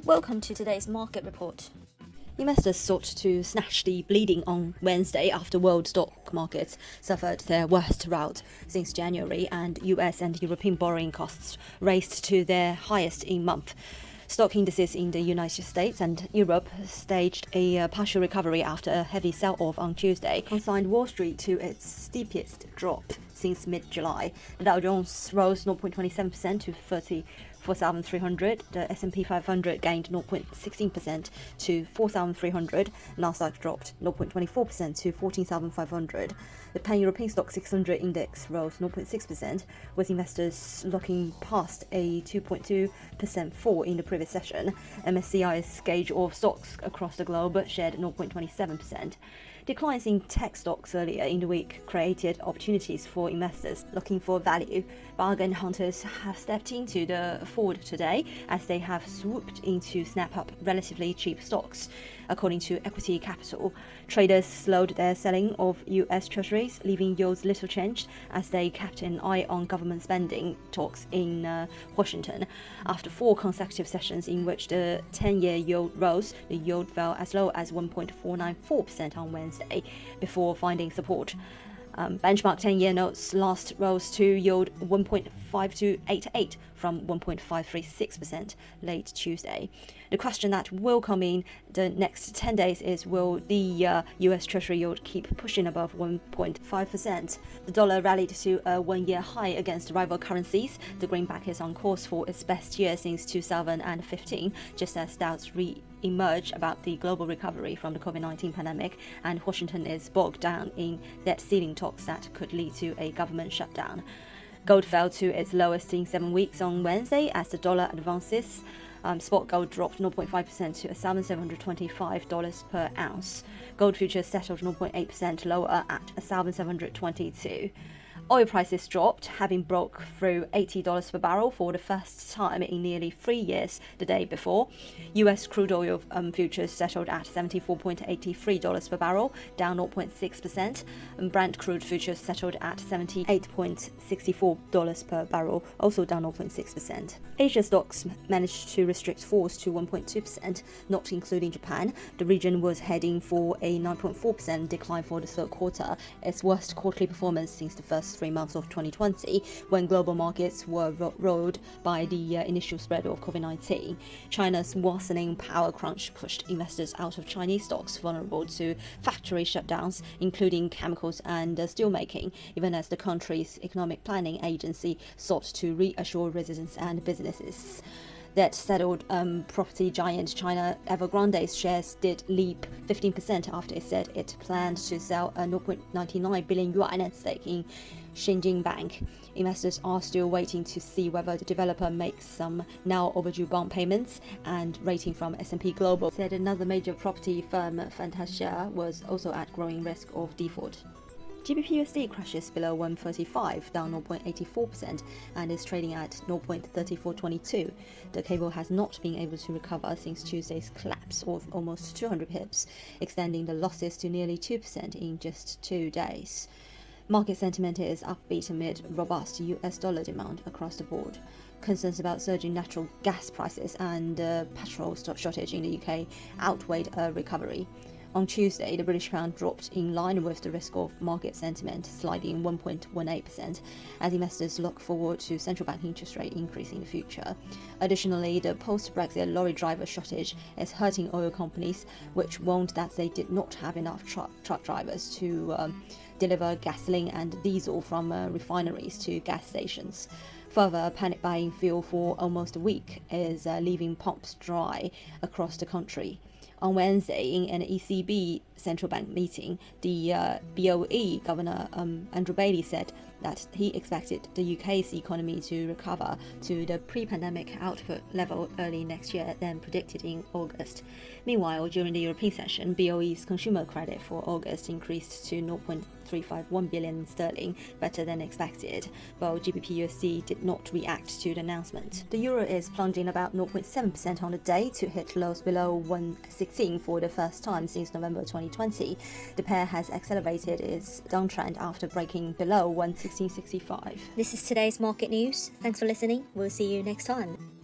Welcome to today's market report. Investors sought to snatch the bleeding on Wednesday after world stock markets suffered their worst rout since January and US and European borrowing costs raced to their highest in month. Stock indices in the United States and Europe staged a partial recovery after a heavy sell-off on Tuesday, consigned Wall Street to its steepest drop since mid-July. The Dow Jones rose 0.27% to 34,300. The S&P 500 gained 0.16% to 4,300. Nasdaq dropped 0.24% to 14,500. The Pan-European Stock 600 index rose 0.6%, with investors looking past a 2.2% fall in the previous session. MSCI's gauge of stocks across the globe shed 0.27%. Declines in tech stocks earlier in the week created opportunities for investors looking for value. Bargain hunters have stepped into the fold today as they have swooped in to snap up relatively cheap stocks. According to Equity Capital, traders slowed their selling of US Treasuries, leaving yields little changed as they kept an eye on government spending talks in Washington. After 4 consecutive sessions in which the 10-year yield rose, the yield fell as low as 1.494% on Wednesday before finding support. Benchmark 10-year notes last rose to yield 1.5288 from 1.536% late Tuesday. The question that will come in the next 10 days is, will the US Treasury yield keep pushing above 1.5%? The dollar rallied to a 1-year high against rival currencies. The greenback is on course for its best year since 2015, just as doubts emerge about the global recovery from the COVID-19 pandemic, and Washington is bogged down in debt ceiling talks that could lead to a government shutdown. Gold fell to its lowest in 7 weeks on Wednesday as the dollar advances. Spot gold dropped 0.5% to $1,725 per ounce. Gold futures settled 0.8% lower at $1,722. Oil prices dropped, having broke through $80 per barrel for the first time in nearly 3 years the day before. US crude oil futures settled at $74.83 per barrel, down 0.6%. And Brent crude futures settled at $78.64 per barrel, also down 0.6%. Asia stocks managed to restrict falls to 1.2%, not including Japan. The region was heading for a 9.4% decline for the third quarter, its worst quarterly performance since the first 3 months of 2020, when global markets were roiled by the initial spread of COVID-19. China's worsening power crunch pushed investors out of Chinese stocks vulnerable to factory shutdowns, including chemicals and steelmaking, even as the country's economic planning agency sought to reassure residents and businesses. Debt-settled property giant China Evergrande's shares did leap 15% after it said it planned to sell a 0.99 billion yuan stake in Xinjiang Bank. Investors are still waiting to see whether the developer makes some now overdue bond payments, and rating from S&P Global said another major property firm, Fantasia, was also at growing risk of default. GBPUSD crashes below 135, down 0.84%, and is trading at 0.3422. The cable has not been able to recover since Tuesday's collapse of almost 200 pips, extending the losses to nearly 2% in just 2 days. Market sentiment is upbeat amid robust US dollar demand across the board. Concerns about surging natural gas prices and petrol shortage in the UK outweighed a recovery. On Tuesday, the British pound dropped in line with the risk of market sentiment, sliding 1.18%, as investors look forward to central bank interest rate increase in the future. Additionally, the post-Brexit lorry driver shortage is hurting oil companies, which warned that they did not have enough truck drivers to deliver gasoline and diesel from refineries to gas stations. Further, panic buying fuel for almost a week is leaving pumps dry across the country. On Wednesday, in an ECB central bank meeting, the BOE Governor Andrew Bailey said that he expected the UK's economy to recover to the pre-pandemic output level early next year than predicted in August. Meanwhile, during the European session, BOE's consumer credit for August increased to 0.351 billion sterling, better than expected, while GBPUSD did not react to the announcement. The euro is plunging about 0.7% on the day to hit lows below 116 for the first time since November 2020. The pair has accelerated its downtrend after breaking below 116.65. This is today's market news. Thanks for listening. We'll see you next time.